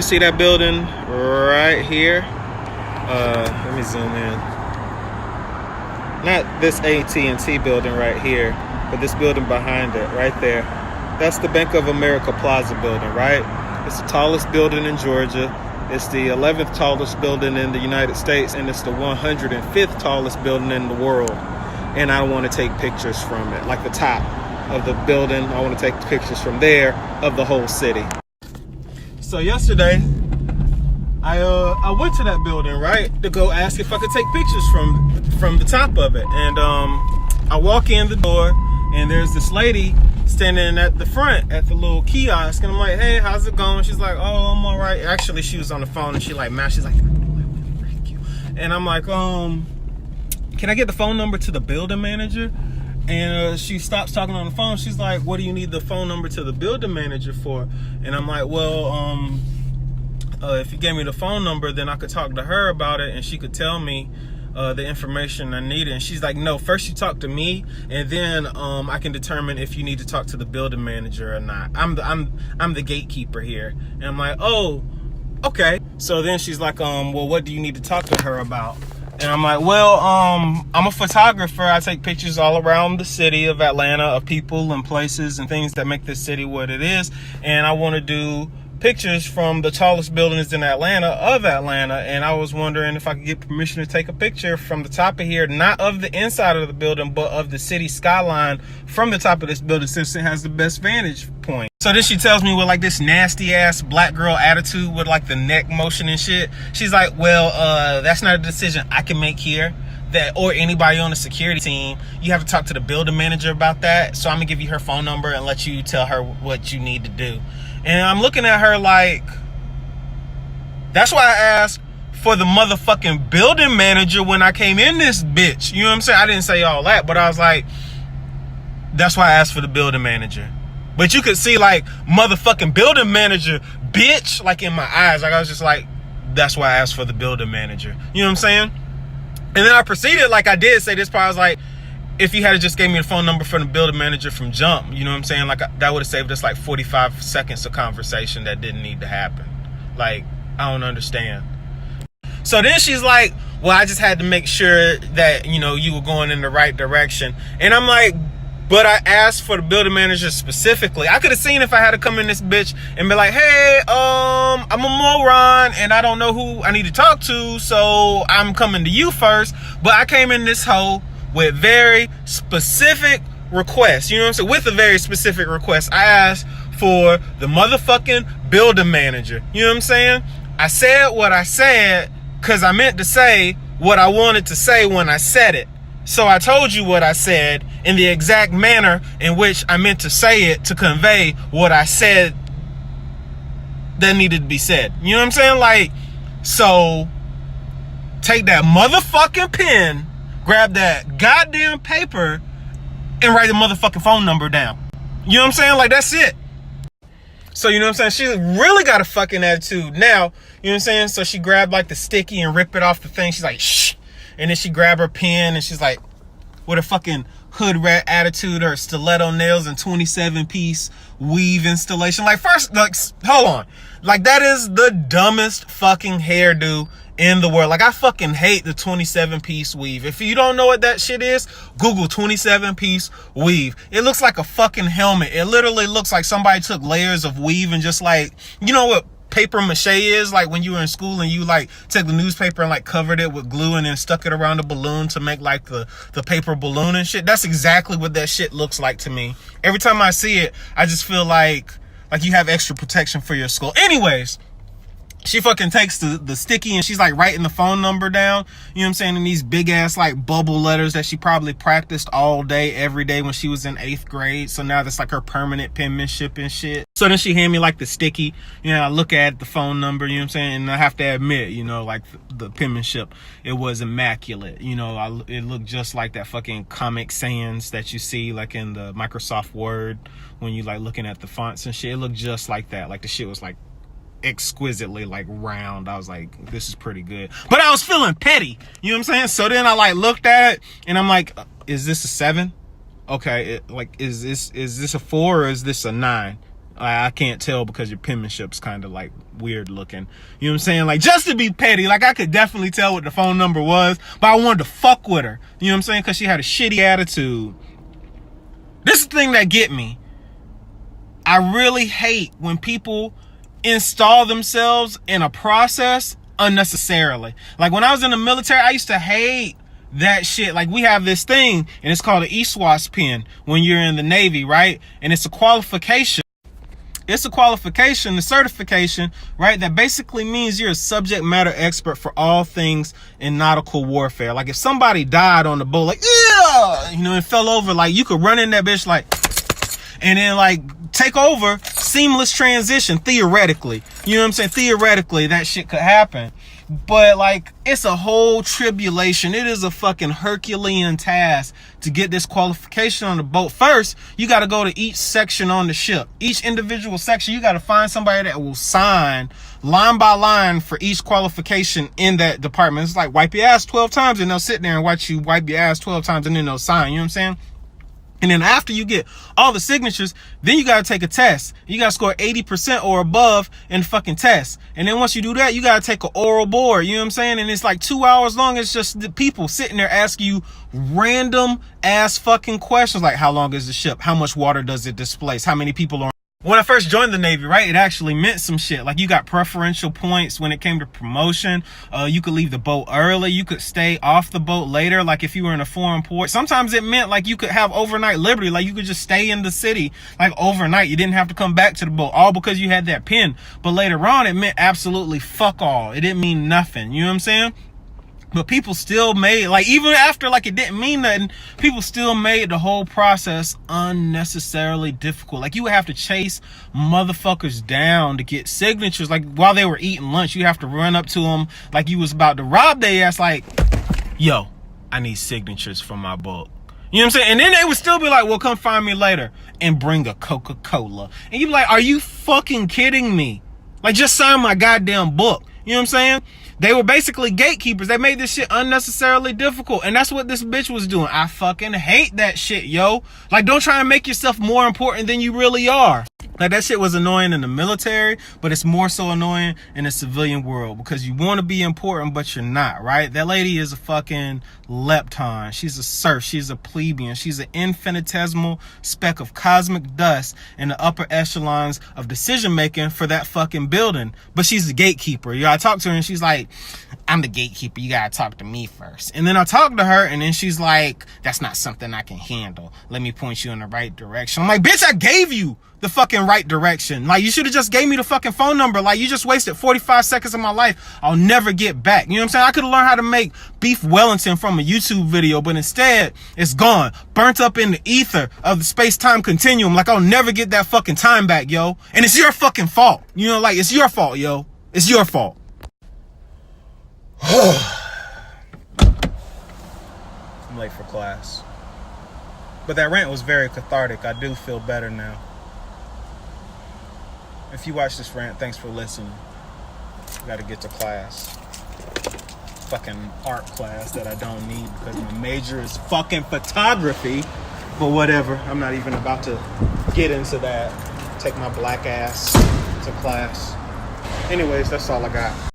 see that building right here? Let me zoom in. Not this AT&T building right here, but this building behind it, right there. That's the Bank of America Plaza building, right? It's the tallest building in Georgia. It's the 11th tallest building in the United States, and it's the 105th tallest building in the world. And I want to take pictures from it, like the top of the building. I want to take pictures from there of the whole city. So yesterday, I went to that building, right, to go ask if I could take pictures from the top of it. And I walk in the door, and there's this lady standing at the front at the little kiosk, and I'm like, hey, how's it going? She's like, oh, I'm all right. Actually, she was on the phone, and she's like, thank you. And I'm like, can I get the phone number to the building manager? And she stops talking on the phone. She's like, what do you need the phone number to the building manager for? And I'm like, well, if you gave me the phone number, then I could talk to her about it, and she could tell me the information I needed. And she's like, no, first you talk to me, and then I can determine if you need to talk to the building manager or not. I'm the gatekeeper here. And I'm like, oh, okay. So then she's like, well, what do you need to talk to her about? And I'm like, well, I'm a photographer. I take pictures all around the city of Atlanta of people and places and things that make this city what it is. And I want to do pictures from the tallest buildings in Atlanta of Atlanta. And I was wondering if I could get permission to take a picture from the top of here, not of the inside of the building, but of the city skyline from the top of this building, since it has the best vantage point. So then she tells me with like this nasty ass black girl attitude with like the neck motion and shit. She's like, well, that's not a decision I can make here, that or anybody on the security team. You have to talk to the building manager about that. So I'm gonna give you her phone number and let you tell her what you need to do. And I'm looking at her like, that's why I asked for the motherfucking building manager when I came in this bitch. You know what I'm saying? I didn't say all that, but I was like, that's why I asked for the building manager. But you could see like motherfucking building manager, bitch, like in my eyes. Like I was just like, that's why I asked for the building manager. You know what I'm saying? And then I proceeded, like I did say this part, I was like, if you had just gave me the phone number from the building manager from jump, you know what I'm saying? Like that would have saved us like 45 seconds of conversation that didn't need to happen. Like, I don't understand. So then she's like, well, I just had to make sure that, you know, you were going in the right direction. And I'm like, but I asked for the building manager specifically. I could have seen if I had to come in this bitch and be like, hey, I'm a moron and I don't know who I need to talk to, so I'm coming to you first. But I came in this hoe with very specific requests. You know what I'm saying? With a very specific request. I asked for the motherfucking building manager. You know what I'm saying? I said what I said because I meant to say what I wanted to say when I said it. So I told you what I said in the exact manner in which I meant to say it to convey what I said that needed to be said. You know what I'm saying? Like, so take that motherfucking pen, grab that goddamn paper, and write the motherfucking phone number down. You know what I'm saying? Like, that's it. So, you know what I'm saying? She really got a fucking attitude now. You know what I'm saying? So she grabbed like the sticky and ripped it off the thing. She's like, shh. And then she grabbed her pen and she's like, with a fucking hood rat attitude, her stiletto nails and 27-piece weave installation. Like, first, like, hold on. Like, that is the dumbest fucking hairdo in the world. Like, I fucking hate the 27-piece weave. If you don't know what that shit is, Google 27-piece weave. It looks like a fucking helmet. It literally looks like somebody took layers of weave and just like, you know what paper mache is, like when you were in school and you like took the newspaper and like covered it with glue and then stuck it around a balloon to make like the paper balloon and shit. That's exactly what that shit looks like to me. Every time I see it, I just feel like you have extra protection for your skull. Anyways, she fucking takes the sticky and she's like writing the phone number down, you know what I'm saying, in these big ass like bubble letters that she probably practiced all day, every day when she was in 8th grade. So now that's like her permanent penmanship and shit. So then she hand me like the sticky, you know, I look at the phone number, you know what I'm saying, and I have to admit, you know, like the penmanship, it was immaculate. You know, it looked just like that fucking Comic Sans that you see like in the Microsoft Word when you like looking at the fonts and shit. It looked just like that. Like the shit was like exquisitely like round. I was like, this is pretty good, but I was feeling petty, you know what I'm saying? So then I like looked at it and I'm like, is this a 7? Okay, like is this a 4 or is this a 9? I can't tell because your penmanship's kind of like weird looking. You know what I'm saying? Like, just to be petty, like I could definitely tell what the phone number was, but I wanted to fuck with her. You know what I'm saying? Because she had a shitty attitude. This is the thing that get me. I really hate when people install themselves in a process unnecessarily. Like when I was in the military, I used to hate that shit. Like we have this thing and it's called an ESWAS pin when you're in the Navy, right? And it's a qualification. It's a qualification, the certification, right? That basically means you're a subject matter expert for all things in nautical warfare. Like if somebody died on the boat, like, yeah, you know, and fell over, like you could run in that bitch like, and then like take over, seamless transition, theoretically. You know what I'm saying? Theoretically, that shit could happen. But like, it's a whole tribulation. It is a fucking Herculean task to get this qualification on the boat. First, you got to go to each section on the ship. Each individual section, you got to find somebody that will sign line by line for each qualification in that department. It's like wipe your ass 12 times and they'll sit there and watch you wipe your ass 12 times and then they'll sign. You know what I'm saying? And then after you get all the signatures, then you got to take a test. You got to score 80% or above in the fucking test. And then once you do that, you got to take an oral board. You know what I'm saying? And it's like 2 hours long. It's just the people sitting there asking you random ass fucking questions. Like, how long is the ship? How much water does it displace? How many people are? When I first joined the Navy, right, it actually meant some shit. Like you got preferential points when it came to promotion. You could leave the boat early. You could stay off the boat later. Like if you were in a foreign port, sometimes it meant like you could have overnight liberty. Like you could just stay in the city like overnight. You didn't have to come back to the boat, all because you had that pin. But later on, it meant absolutely fuck all. It didn't mean nothing. You know what I'm saying? But people still made, like, even after, like, it didn't mean nothing, people still made the whole process unnecessarily difficult. Like, you would have to chase motherfuckers down to get signatures. Like, while they were eating lunch, you have to run up to them like you was about to rob their ass, like, yo, I need signatures for my book. You know what I'm saying? And then they would still be like, well, come find me later and bring a Coca-Cola. And you be like, are you fucking kidding me? Like, just sign my goddamn book. You know what I'm saying? They were basically gatekeepers. They made this shit unnecessarily difficult. And that's what this bitch was doing. I fucking hate that shit, yo. Like, don't try and make yourself more important than you really are. Like, that shit was annoying in the military, but it's more so annoying in the civilian world because you want to be important, but you're not, right? That lady is a fucking lepton. She's a serf. She's a plebeian. She's an infinitesimal speck of cosmic dust in the upper echelons of decision-making for that fucking building. But she's the gatekeeper. You know, I talked to her and she's like, I'm the gatekeeper. You gotta talk to me first. And then I talked to her and then she's like, that's not something I can handle. Let me point you in the right direction. I'm like, bitch, I gave you the fucking right direction. Like, you should have just gave me the fucking phone number. Like, you just wasted 45 seconds of my life I'll never get back. You know what I'm saying? I could have learned how to make Beef Wellington from a YouTube video, but instead it's gone, burnt up in the ether of the space-time continuum. Like, I'll never get that fucking time back, yo. And it's your fucking fault. You know, like, it's your fault, yo. It's your fault. I'm late for class. But that rant was very cathartic. I do feel better now. If you watch this rant, thanks for listening. Gotta get to class. Fucking art class that I don't need because my major is fucking photography. But whatever. I'm not even about to get into that. Take my black ass to class. Anyways, that's all I got.